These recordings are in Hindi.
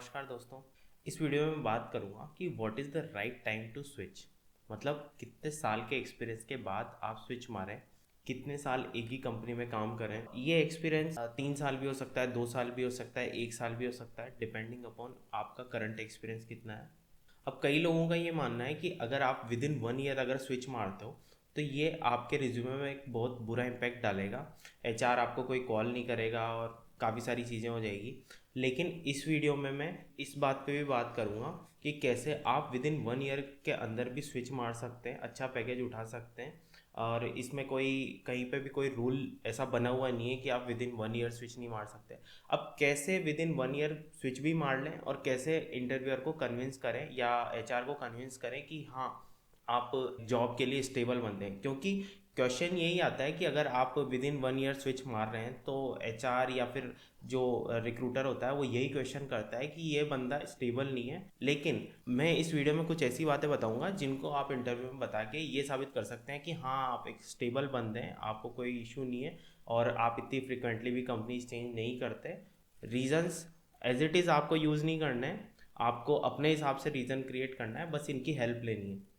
नमस्कार दोस्तों। इस वीडियो में मैं बात करूंगा कि what is the right time to switch. मतलब कितने साल के एक्सपीरियंस के बाद आप स्विच मारें, कितने साल एक ही कंपनी में काम करें। ये एक्सपीरियंस 3 साल भी हो सकता है, 2 साल भी हो सकता है, 1 साल भी हो सकता है, डिपेंडिंग अपॉन आपका करंट एक्सपीरियंस कितना है। अब कई लोगों का ये मानना है कि अगर आप विद इन 1 ईयर अगर स्विच मारते हो तो ये आपके रिज्यूमे में एक बहुत बुरा इम्पैक्ट डालेगा। एचआर आपको कोई कॉल नहीं करेगा और काफ़ी सारी चीज़ें हो जाएगी। लेकिन इस वीडियो में मैं इस बात पे भी बात करूँगा कि कैसे आप विद इन 1 ईयर के अंदर भी स्विच मार सकते हैं, अच्छा पैकेज उठा सकते हैं। और इसमें कोई कहीं पे भी कोई रूल ऐसा बना हुआ नहीं है कि आप विद इन 1 ईयर स्विच नहीं मार सकते। अब कैसे विद इन 1 ईयर स्विच भी मार लें और कैसे इंटरव्यूअर को कन्विंस करें या एचआर को कन्विंस करें कि हाँ आप जॉब के लिए स्टेबल बनते हैं। क्योंकि क्वेश्चन यही आता है कि अगर आप विद इन 1 ईयर स्विच मार रहे हैं तो एचआर या फिर जो रिक्रूटर होता है वो यही क्वेश्चन करता है कि ये बंदा स्टेबल नहीं है। लेकिन मैं इस वीडियो में कुछ ऐसी बातें बताऊंगा जिनको आप इंटरव्यू में बता के ये साबित कर सकते हैं कि हाँ आप एक स्टेबल बंदे हैं, आपको कोई इशू नहीं है और आप इतनी फ्रिक्वेंटली भी कंपनीज चेंज नहीं करते। रीजंस एज इट इज़ आपको यूज़ नहीं करना है, आपको अपने हिसाब से रीज़न क्रिएट करना है, बस इनकी हेल्प लेनी है।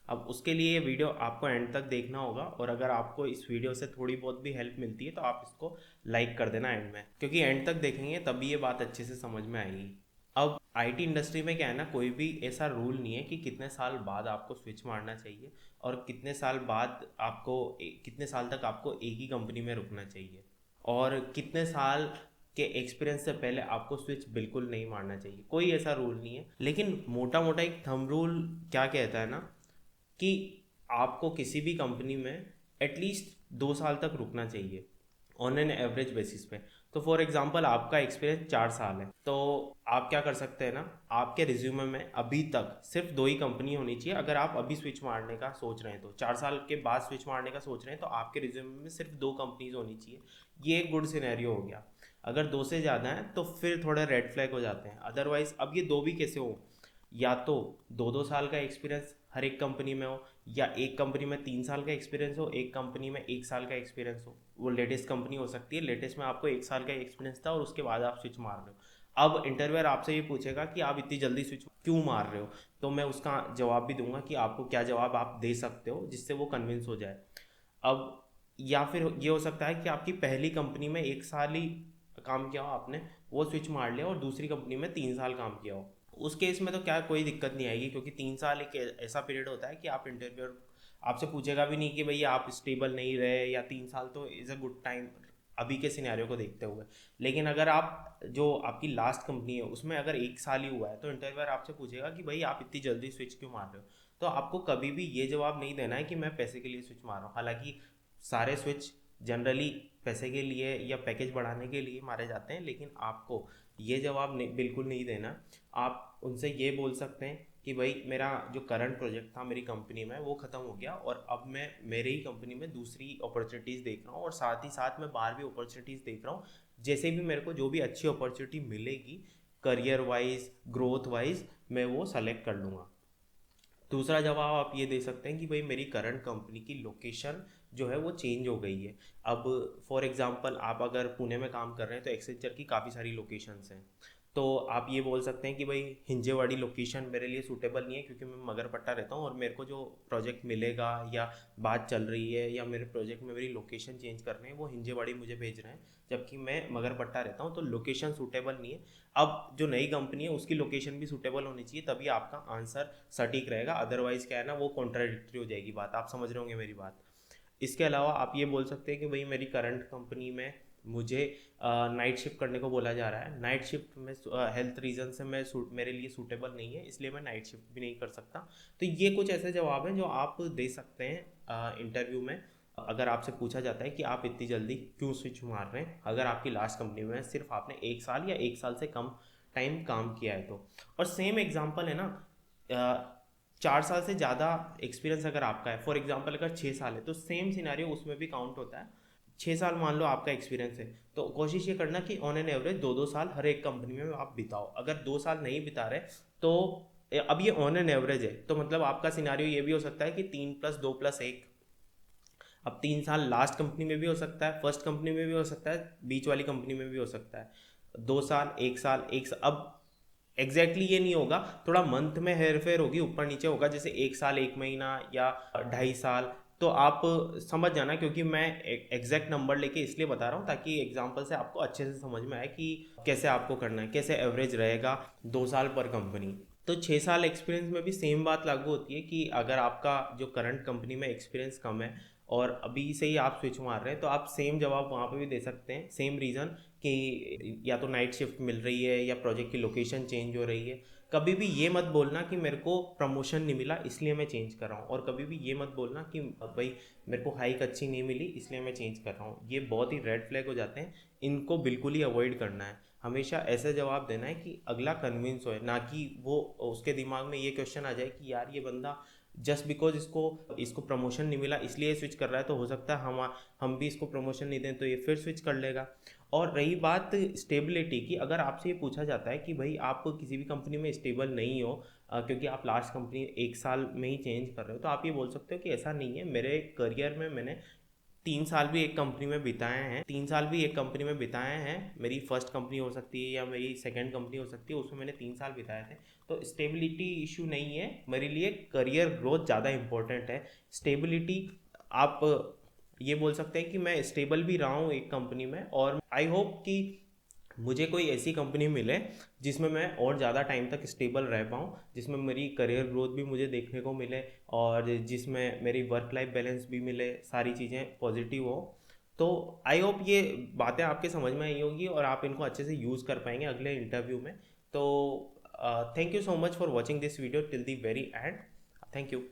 अब उसके लिए ये वीडियो आपको एंड तक देखना होगा और अगर आपको इस वीडियो से थोड़ी बहुत भी हेल्प मिलती है तो आप इसको लाइक कर देना एंड में, क्योंकि एंड तक देखेंगे तभी ये बात अच्छे से समझ में आएगी। अब आईटी इंडस्ट्री में क्या है ना, कोई भी ऐसा रूल नहीं है कि कितने साल बाद आपको स्विच मारना चाहिए और कितने साल बाद आपको कितने साल तक आपको एक ही कंपनी में रुकना चाहिए और कितने साल के एक्सपीरियंस से पहले आपको स्विच बिल्कुल नहीं मारना चाहिए। कोई ऐसा रूल नहीं है। लेकिन मोटा मोटा एक थंब रूल क्या कहता है ना कि आपको किसी भी कंपनी में एटलीस्ट 2 साल तक रुकना चाहिए ऑन एन एवरेज बेसिस पे। तो फॉर एग्जांपल आपका एक्सपीरियंस 4 साल है तो आप क्या कर सकते हैं ना, आपके रिज्यूमे में अभी तक सिर्फ 2 ही कंपनी होनी चाहिए। अगर आप अभी स्विच मारने का सोच रहे हैं तो 4 साल के बाद स्विच मारने का सोच रहे हैं तो आपके रिज्यूमे में सिर्फ 2 कंपनीज होनी चाहिए। ये एक गुड सिनेरियो हो गया। अगर 2 से ज़्यादा है तो फिर थोड़े रेड फ्लैग हो जाते हैं। अदरवाइज अब ये 2 भी कैसे हो, या तो 2-2 साल का एक्सपीरियंस हर एक कंपनी में हो या एक कंपनी में 3 साल का एक्सपीरियंस हो, एक कंपनी में 1 साल का एक्सपीरियंस हो। वो लेटेस्ट कंपनी हो सकती है, लेटेस्ट में आपको 1 साल का एक्सपीरियंस था और उसके बाद आप स्विच मार रहे हो। अब इंटरव्यूअर आपसे ये पूछेगा कि आप इतनी जल्दी स्विच क्यों मार रहे हो, तो मैं उसका जवाब भी दूंगा कि आपको क्या जवाब आप दे सकते हो जिससे वो कन्विंस हो जाए। अब या फिर ये हो सकता है कि आपकी पहली कंपनी में 1 साल ही काम किया हो आपने, वो स्विच मार लिया और दूसरी कंपनी में 3 साल काम किया हो। उस केस में तो क्या कोई दिक्कत नहीं आएगी, क्योंकि 3 साल एक ऐसा पीरियड होता है कि आप इंटरव्यूअर आपसे पूछेगा भी नहीं कि भैया आप स्टेबल नहीं रहे, या 3 साल तो इज़ अ गुड टाइम अभी के सिनेरियो को देखते हुए। लेकिन अगर आप जो आपकी लास्ट कंपनी है उसमें अगर 1 साल ही हुआ है तो इंटरव्यूअर आपसे पूछेगा कि भाई आप इतनी जल्दी स्विच क्यों मार रहे हो। तो आपको कभी भी ये जवाब नहीं देना है कि मैं पैसे के लिए स्विच मार रहा हूँ। हालांकि सारे स्विच जनरली पैसे के लिए या पैकेज बढ़ाने के लिए मारे जाते हैं, लेकिन आपको ये जवाब नहीं, बिल्कुल नहीं देना। आप उनसे ये बोल सकते हैं कि भाई मेरा जो करंट प्रोजेक्ट था मेरी कंपनी में वो ख़त्म हो गया और अब मैं मेरे ही कंपनी में दूसरी अपॉर्चुनिटीज़ देख रहा हूँ और साथ ही साथ मैं बाहर भी अपॉर्चुनिटीज़ देख रहा हूँ। जैसे भी मेरे को जो भी अच्छी अपॉर्चुनिटी मिलेगी करियर वाइज ग्रोथ वाइज, मैं वो सेलेक्ट कर लूँगा। दूसरा जवाब आप ये दे सकते हैं कि भाई मेरी करंट कंपनी की लोकेशन जो है वो चेंज हो गई है। अब फॉर एग्जांपल आप अगर पुणे में काम कर रहे हैं तो एक्सेंचर की काफ़ी सारी लोकेशंस हैं। तो आप ये बोल सकते हैं कि भाई हिंजेवाड़ी लोकेशन मेरे लिए सूटेबल नहीं है, क्योंकि मैं मगरपट्टा रहता हूँ और मेरे को जो प्रोजेक्ट मिलेगा या बात चल रही है या मेरे प्रोजेक्ट में मेरी लोकेशन चेंज करनी है वो हिंजेवाड़ी मुझे भेज रहे हैं, जबकि मैं मगरपट्टा रहता हूँ, तो लोकेशन सूटेबल नहीं है। अब जो नई कंपनी है उसकी लोकेशन भी सूटेबल होनी चाहिए, तभी आपका आंसर सटीक रहेगा। अदरवाइज क्या है ना, वो कॉन्ट्राडिक्टरी हो जाएगी बात। आप समझ रहे होंगे मेरी बात। इसके अलावा आप ये बोल सकते हैं कि भाई मेरी करंट कंपनी में मुझे नाइट शिफ्ट करने को बोला जा रहा है। नाइट शिफ्ट में हेल्थ रीज़न से मेरे लिए सूटेबल नहीं है, इसलिए मैं नाइट शिफ्ट भी नहीं कर सकता। तो ये कुछ ऐसे जवाब हैं जो आप दे सकते हैं इंटरव्यू में। अगर आपसे पूछा जाता है कि आप इतनी जल्दी क्यों स्विच मार रहे हैं अगर आपकी लास्ट कंपनी में सिर्फ आपने 1 साल या 1 साल से कम टाइम काम किया है तो। और सेम एग्जांपल है ना, 4 साल से ज़्यादा एक्सपीरियंस अगर आपका है, फॉर एग्जांपल अगर 6 साल है तो सेम सिनेरियो उसमें भी काउंट होता है। 6 साल मान लो आपका एक्सपीरियंस है तो कोशिश ये करना कि ऑन एन एवरेज 2-2 साल हर एक कंपनी में आप बिताओ। अगर 2 साल नहीं बिता रहे तो अब ये ऑन एन एवरेज है, तो मतलब आपका सिनारियो ये भी हो सकता है कि 3+2+1। अब 3 साल लास्ट कंपनी में भी हो सकता है, फर्स्ट कंपनी में भी हो सकता है, बीच वाली कंपनी में भी हो सकता है। 2 साल 1 साल 1 साल। अब एग्जैक्टली ये नहीं होगा, थोड़ा मंथ में हेर फेर होगी, ऊपर नीचे होगा, जैसे 1 साल 1 महीना या 2.5 साल। तो आप समझ जाना, क्योंकि मैं एग्जैक्ट नंबर लेके इसलिए बता रहा हूँ ताकि एग्जांपल से आपको अच्छे से समझ में आए कि कैसे आपको करना है, कैसे एवरेज रहेगा 2 साल पर कंपनी। तो 6 साल एक्सपीरियंस में भी सेम बात लागू होती है कि अगर आपका जो करंट कंपनी में एक्सपीरियंस कम है और अभी से ही आप स्विच मार रहे हैं, तो आप सेम जवाब वहाँ पे भी दे सकते हैं, सेम रीज़न कि या तो नाइट शिफ्ट मिल रही है या प्रोजेक्ट की लोकेशन चेंज हो रही है। कभी भी ये मत बोलना कि मेरे को प्रमोशन नहीं मिला इसलिए मैं चेंज कर रहा हूँ, और कभी भी ये मत बोलना कि भाई मेरे को हाइक अच्छी नहीं मिली इसलिए मैं चेंज कर रहा हूँ। ये बहुत ही रेड फ्लैग हो जाते हैं, इनको बिल्कुल ही अवॉइड करना है। हमेशा ऐसा जवाब देना है कि अगला कन्विंस होए, ना कि वो उसके दिमाग में ये क्वेश्चन आ जाए कि यार ये बंदा जस्ट बिकॉज इसको इसको प्रमोशन नहीं मिला इसलिए स्विच कर रहा है, तो हो सकता है हम भी इसको प्रमोशन नहीं दें तो ये फिर स्विच कर लेगा। और रही बात स्टेबिलिटी की, अगर आपसे ये पूछा जाता है कि भाई आप किसी भी कंपनी में स्टेबल नहीं हो क्योंकि आप लास्ट कंपनी 1 साल में ही चेंज कर रहे हो, तो आप ये बोल सकते हो कि ऐसा नहीं है, मेरे करियर में मैंने 3 साल भी एक कंपनी में बिताए हैं, 3 साल भी एक कंपनी में बिताए हैं। मेरी फर्स्ट कंपनी हो सकती है या मेरी सेकंड कंपनी हो सकती है, उसमें मैंने 3 साल बिताए थे। तो स्टेबिलिटी इशू नहीं है, मेरे लिए करियर ग्रोथ ज़्यादा इंपॉर्टेंट है। स्टेबिलिटी, आप ये बोल सकते हैं कि मैं स्टेबल भी रहा हूँ एक कंपनी में, और आई होप कि मुझे कोई ऐसी कंपनी मिले जिसमें मैं और ज़्यादा टाइम तक स्टेबल रह पाऊँ, जिसमें मेरी करियर ग्रोथ भी मुझे देखने को मिले और जिसमें मेरी वर्क लाइफ बैलेंस भी मिले, सारी चीज़ें पॉजिटिव हो। तो आई होप ये बातें आपके समझ में आई होंगी और आप इनको अच्छे से यूज़ कर पाएंगे अगले इंटरव्यू में। तो thank you so much for watching this video till the very and. Thank you.